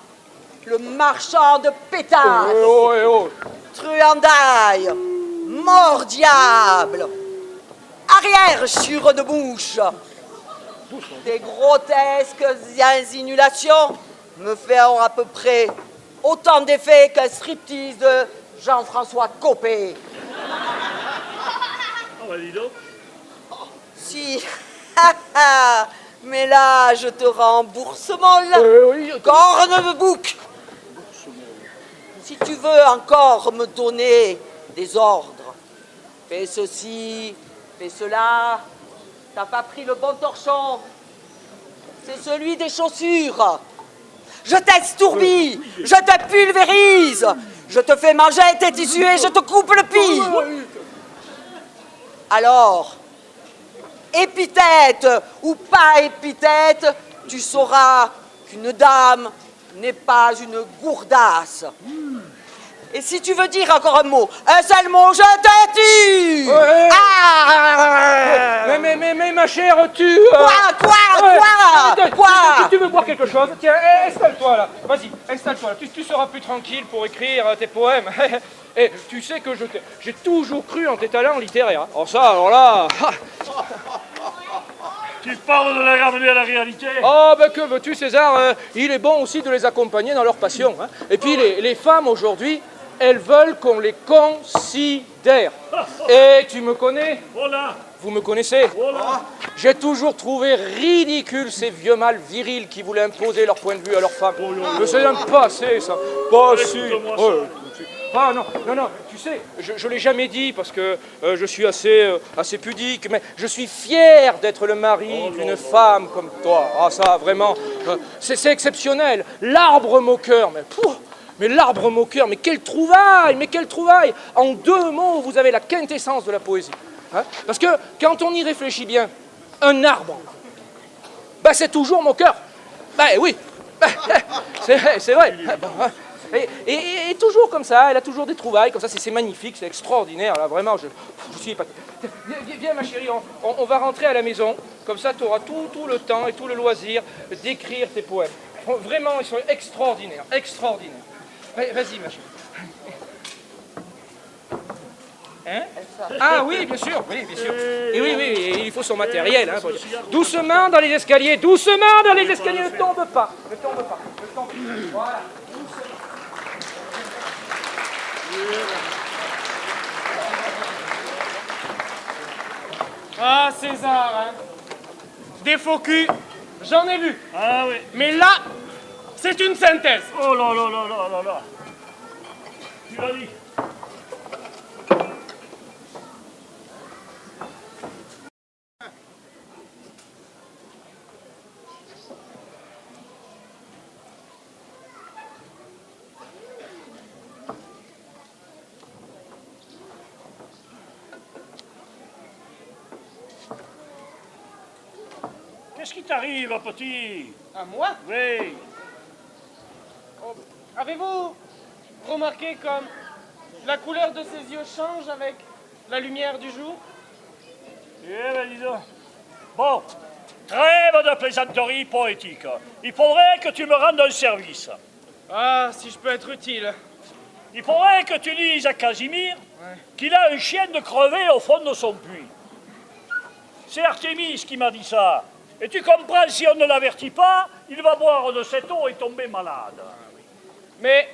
le marchand de pétasses, truandaille, mort diable, arrière chure de bouche. Des grotesques insinuations me feront à peu près autant d'effet qu'un striptease de Jean-François Copé. Ah bah dis donc. Si, mais là je te rembourse molle, corne bouc. Si tu veux encore me donner des ordres, fais ceci, fais cela. T'as pas pris le bon torchon. C'est celui des chaussures. Je t'estourbis, je te pulvérise, je te fais manger tes tissus et je te coupe le pis. Alors, épithète ou pas épithète, tu sauras qu'une dame n'est pas une gourdasse. Et si tu veux dire encore un seul mot, je te tue. Mais ma chère, tu... Quoi Tu veux boire quelque chose? Tiens, installe-toi là. Vas-y, installe-toi là. Tu seras plus tranquille pour écrire tes poèmes. Et tu sais que j'ai toujours cru en tes talents littéraires. Alors là... Tu parles de la ramener à la réalité. Oh, ben que veux-tu, César? Il est bon aussi de les accompagner dans leur passion. Hein. Et puis les femmes aujourd'hui, elles veulent qu'on les considère. Et tu me connais? Voilà. Vous me connaissez? Voilà. J'ai toujours trouvé ridicule ces vieux mâles virils qui voulaient imposer leur point de vue à leurs femmes. Mais c'est un passé, ça. Passé. Ah non, tu sais, je l'ai jamais dit parce que je suis assez pudique, mais je suis fier d'être le mari d'une femme comme toi. Ah ça, vraiment, c'est exceptionnel. L'arbre moqueur, mais l'arbre moqueur, mais quelle trouvaille! En 2 mots, vous avez la quintessence de la poésie. Hein? Parce que quand on y réfléchit bien, un arbre, c'est toujours moqueur. Oui, c'est vrai. Et toujours comme ça, elle a toujours des trouvailles, comme ça, c'est magnifique, c'est extraordinaire, là, vraiment, je suis épaté. Viens ma chérie, on va rentrer à la maison, comme ça tu auras tout le temps et tout le loisir d'écrire tes poèmes. Vraiment, ils sont extraordinaires. Vas-y ma chérie. Hein? Ah oui, bien sûr. Et oui, il faut son matériel. Hein, doucement dans les escaliers, ne tombe pas. Voilà. Ah, César, hein. Des faux culs, j'en ai vu. Ah oui. Mais là, c'est une synthèse. Oh là. Tu l'as dit. Qu'est-ce qui t'arrive, petit? À moi? Oui. Oh, avez-vous remarqué comme la couleur de ses yeux change avec la lumière du jour? Eh ben, dis donc. Bon, trêve de plaisanterie poétique. Il faudrait que tu me rendes un service. Ah, si je peux être utile. Il faudrait que tu dises à Casimir qu'il a un chien de crevé au fond de son puits. C'est Artémis qui m'a dit ça. Et tu comprends, si on ne l'avertit pas, il va boire de cette eau et tomber malade. Mais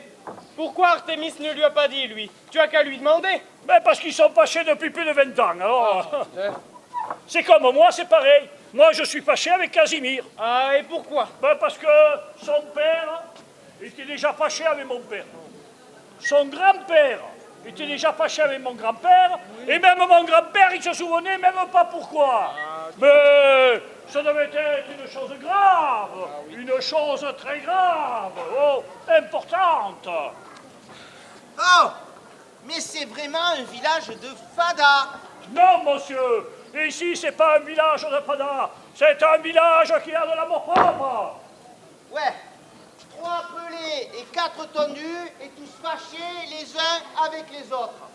pourquoi Artémis ne lui a pas dit, lui? Tu as qu'à lui demander. Ben parce qu'ils sont fâchés depuis plus de 20 ans, alors... C'est comme moi, c'est pareil. Moi, je suis fâché avec Casimir. Ah, et pourquoi? Ben parce que son père était déjà fâché avec mon père. Son grand-père était déjà fâché avec mon grand-père. Et même mon grand-père, il se souvenait même pas pourquoi. Mais ça devait être une chose grave. Une chose très grave. Oh, importante. Oh, mais c'est vraiment un village de fada. Non, monsieur. Ici, c'est pas un village de fada. C'est un village qui a de l'amour propre. Ouais, 3 pelés et 4 tondus et tous fâchés les uns avec les autres.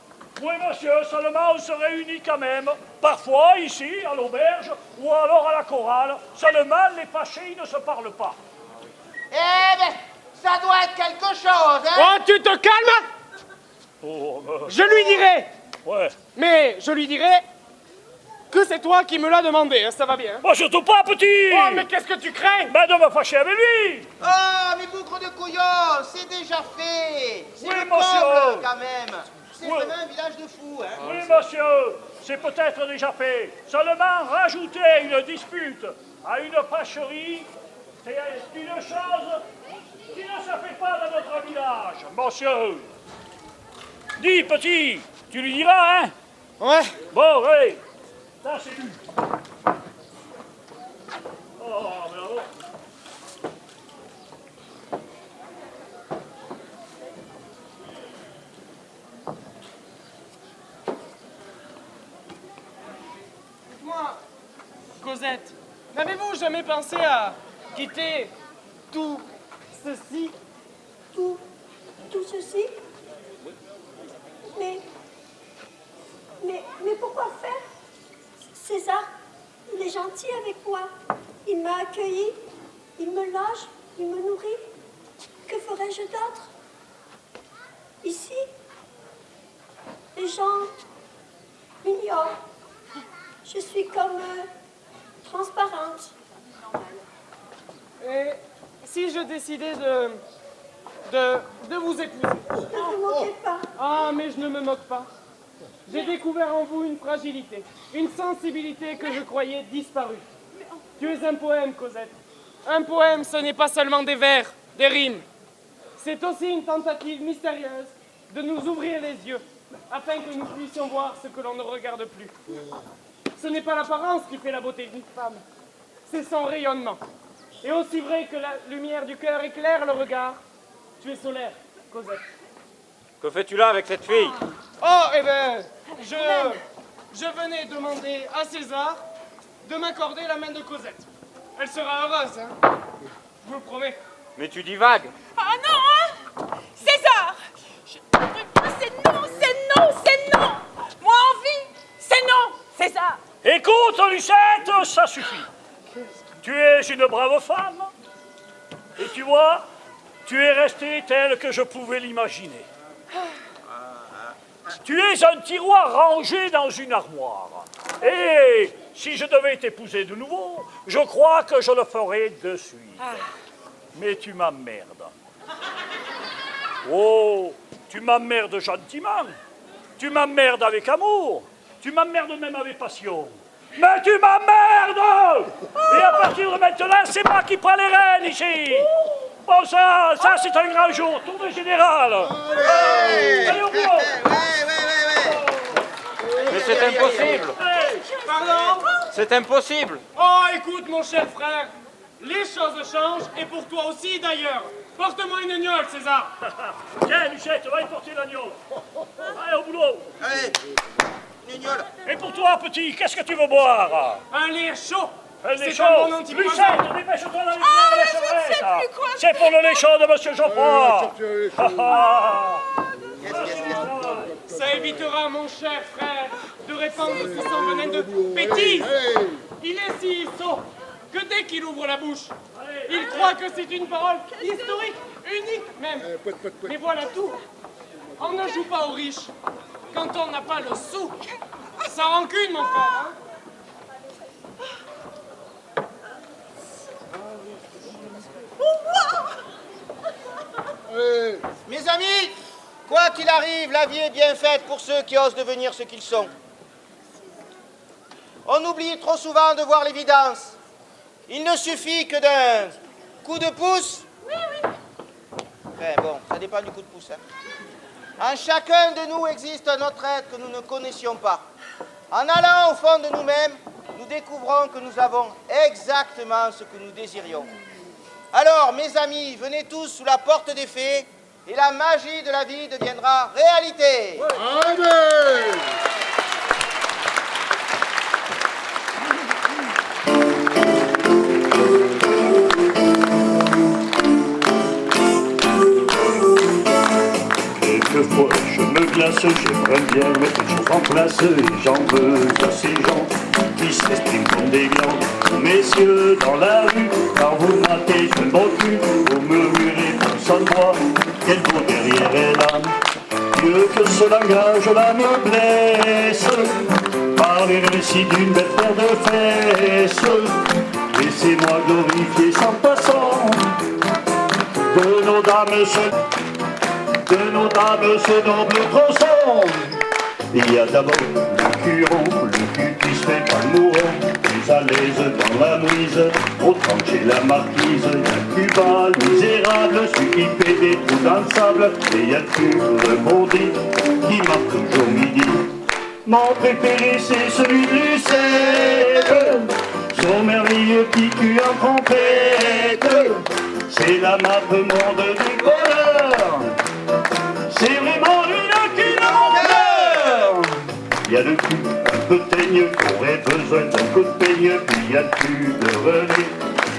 Oui, monsieur, seulement on se réunit quand même. Parfois, ici, à l'auberge, ou alors à la chorale. Seulement, les fâchés, ils ne se parlent pas. Eh ben, ça doit être quelque chose, hein? Oh, tu te calmes! Oh, Je lui dirai! ouais. Mais je lui dirai que c'est toi qui me l'as demandé, hein, ça va bien. Oh, surtout pas, petit! Oh, mais qu'est-ce que tu crains? Ben, de me fâcher avec lui! Oh, mais bougre de couillon, c'est déjà fait. C'est Oui, le monsieur. comble, quand même. C'est Oui. vraiment un village de fous, hein? Oui, monsieur, c'est peut-être déjà fait. Seulement, rajouter une dispute à une pâcherie, c'est une chose qui ne se fait pas dans notre village, monsieur. Dis, petit, tu lui diras, hein? Ouais. Bon, allez, ça c'est lui. Oh, bravo. Dites-moi, Cosette, n'avez-vous jamais pensé à quitter tout ceci? Tout ceci. Mais pourquoi faire? César, il est gentil avec moi. Il m'a accueilli, il me loge, il me nourrit. Que ferais-je d'autre? Ici, les gens m'ignorent. Je suis comme transparente. Et si je décidais de vous épouser? Ne vous moquez pas. Ah, mais je ne me moque pas. J'ai découvert en vous une fragilité, une sensibilité que je croyais disparue. Tu es un poème, Cosette. Un poème, ce n'est pas seulement des vers, des rimes. C'est aussi une tentative mystérieuse de nous ouvrir les yeux, afin que nous puissions voir ce que l'on ne regarde plus. Ce n'est pas l'apparence qui fait la beauté d'une femme, c'est son rayonnement. Et aussi vrai que la lumière du cœur éclaire le regard, tu es solaire, Cosette. Que fais-tu là avec cette fille? Oh, eh ben, je venais demander à César de m'accorder la main de Cosette. Elle sera heureuse, hein? Je vous le promets. Mais tu divagues. Ah non, hein? César! C'est non, c'est non, c'est non! Moi envie, c'est non, César! Écoute, Lucette, ça suffit. Tu es une brave femme. Et tu vois, tu es restée telle que je pouvais l'imaginer. Tu es un tiroir rangé dans une armoire. Et si je devais t'épouser de nouveau, je crois que je le ferais de suite. Mais tu m'emmerdes. Oh, tu m'emmerdes gentiment. Tu m'emmerdes avec amour. Tu m'emmerdes même avec passion. Mais tu m'emmerdes! Et à partir de maintenant, c'est moi qui prends les rênes ici. Bon, ça c'est un grand jour. Tournée générale. Allez au boulot. Mais c'est impossible. Pardon? C'est impossible. Oh, écoute, mon cher frère, les choses changent, et pour toi aussi, d'ailleurs. Porte-moi une gnôle, César. Tiens, Lucette, va y porter l'agneau. Allez au boulot. Allez, Nignol. Et pour toi, petit, qu'est-ce que tu veux boire? Un lait chaud. Un lait C'est chaud. un bon antipoison. Lucette, dépêche-toi d'aller Ah, faire la je ne sais chevrette. plus quoi C'est pour le lait chaud de Monsieur Geoffroy. Ça évitera, mon cher frère, de répandre son venin de bêtises. Il est si sot que dès qu'il ouvre la bouche, il croit que c'est une parole historique, unique même. Mais voilà tout. On ne joue pas aux riches quand on n'a pas le sou. Sans rancune, mon frère. Hein? Mes amis, quoi qu'il arrive, la vie est bien faite pour ceux qui osent devenir ce qu'ils sont. On oublie trop souvent de voir l'évidence. Il ne suffit que d'un coup de pouce. Enfin bon, ça dépend du coup de pouce. Hein. En chacun de nous existe un autre être que nous ne connaissions pas. En allant au fond de nous-mêmes, nous découvrons que nous avons exactement ce que nous désirions. Alors, mes amis, venez tous sous la porte des fées et la magie de la vie deviendra réalité. Amen. Quelquefois je me glace, j'aimerais bien mettre une chose en place et j'en veux à ces gens qui s'expriment comme des glands. Messieurs dans la rue, quand vous matez je ne bon cul, vous murmurez personne voit, quel beau derrière est l'âme. Mieux que ce langage là me blesse, par les récits d'une belle paire de fesses. Laissez-moi glorifier sans passant de nos dames ce noble tronçon. Il y a d'abord le curon, le cul qui se fait pas le mourant, plus à l'aise dans la brise, autant que chez la marquise. Il y a Cuba, le misérable, celui qui fait des trous dans le sable, et il y a le cul rebondi qui marque toujours midi. Mon préféré c'est celui de Lucette, son merveilleux petit cul en trompette, c'est la map monde du bonheur. C'est vraiment lui le cul de mon cœur. Il y a le cul un peu teigneux qui aurait besoin d'un coup de peigne, puis il y a le cul de René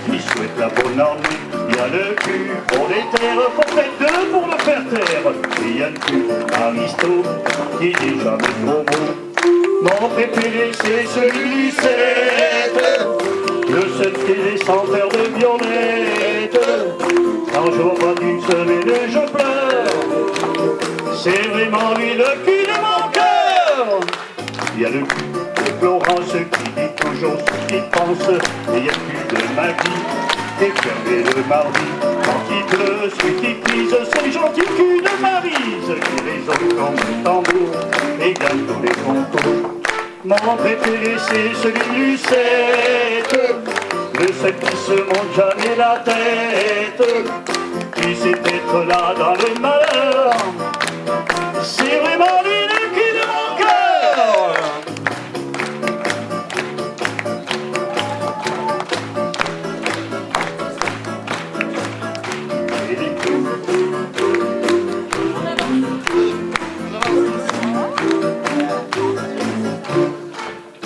qui souhaite la bonne armée. Il y a le cul pour les terres, faut faire deux pour le faire taire. Et il y a le cul aristo qui dit jamais trop beau. Mon préféré c'est celui du 7, le 7 qui est sans faire de violette. Quand je vois pas d'une semaine je pleure, c'est vraiment lui le cul de mon cœur. Il y a le cul de Florence qui dit toujours ce qu'il pense, et il y a le cul de Maggie qui est fermé le mardi. Quand il pleut, celui qui prise, c'est le gentil cul de Maryse qui résonne comme un tambour et gagne tous les concours. Mon préféré c'est celui du 7, le 7 qui se monte jamais la tête, qui sait être là dans les malheurs. C'est vraiment lui le cul de mon cœur.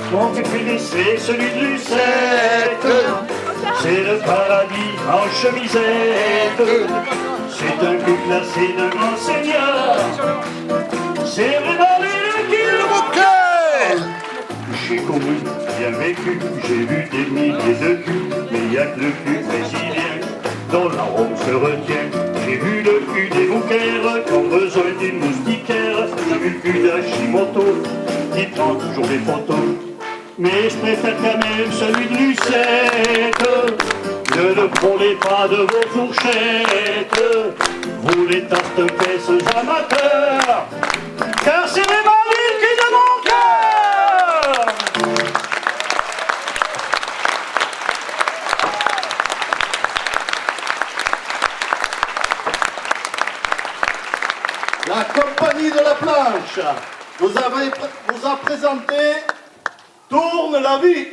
Mon préféré c'est celui de Lucette, c'est le paradis en chemisette. C'est un cul classé de grand seigneur, c'est vraiment le cul de mon cœur. J'ai couru, bien vécu, j'ai vu des milliers de culs, mais il n'y a que le cul brésilien dont l'arôme se retient. J'ai vu le cul des bouquères qui ont besoin d'une moustiquaire. J'ai vu le cul d'Hashimoto qui prend toujours des photos. Mais je préfère quand même celui de Lucette. Ne le frôlez pas de vos fourchettes, vous les tarte-caisses amateurs, car c'est vraiment lui le cul de mon cœur. La compagnie de la planche vous a présenté Tourne la vie.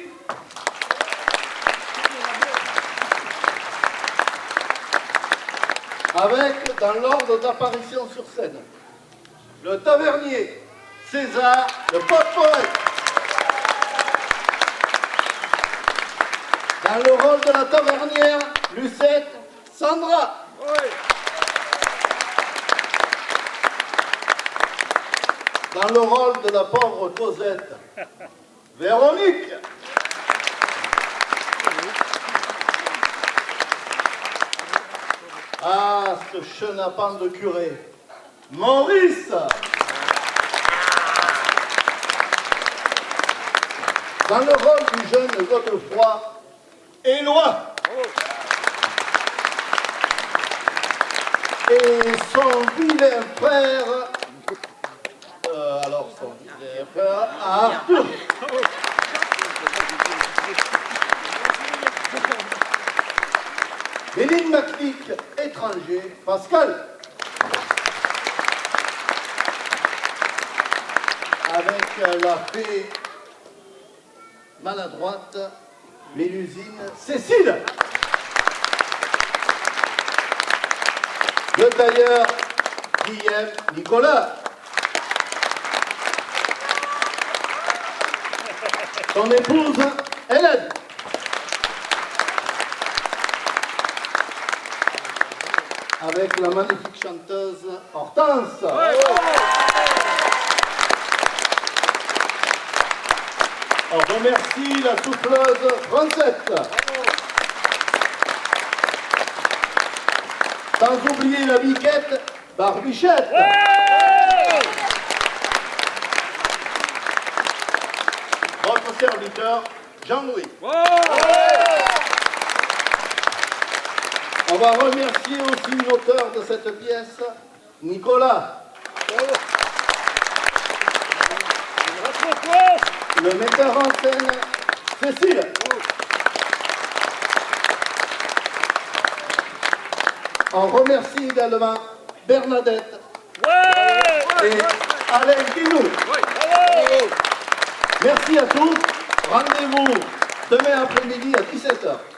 Avec, dans l'ordre d'apparition sur scène, le tavernier César, le pote-poète. Dans le rôle de la tavernière, Lucette, Sandra. Dans le rôle de la pauvre Cosette, Véronique. Ah, ce chenapan de curé, Maurice. Dans le rôle du jeune Godefroy, Éloi. Et son vilain frère, son vilain frère, Arthur. L'énigmatique étranger, Pascal. Avec la fée maladroite, Mélusine, Cécile. Le tailleur, Guillaume, Nicolas. Son épouse, Hélène. Avec la magnifique chanteuse Hortense. Au revoir. remercie la souffleuse Francette. Sans oublier la biquette Barbichette. Votre serviteur, Jean-Louis. On va remercier aussi l'auteur de cette pièce, Nicolas. Le metteur en scène, Cécile. On remercie également Bernadette et Alain Guinou. Merci à tous. Rendez-vous demain après-midi à 17h.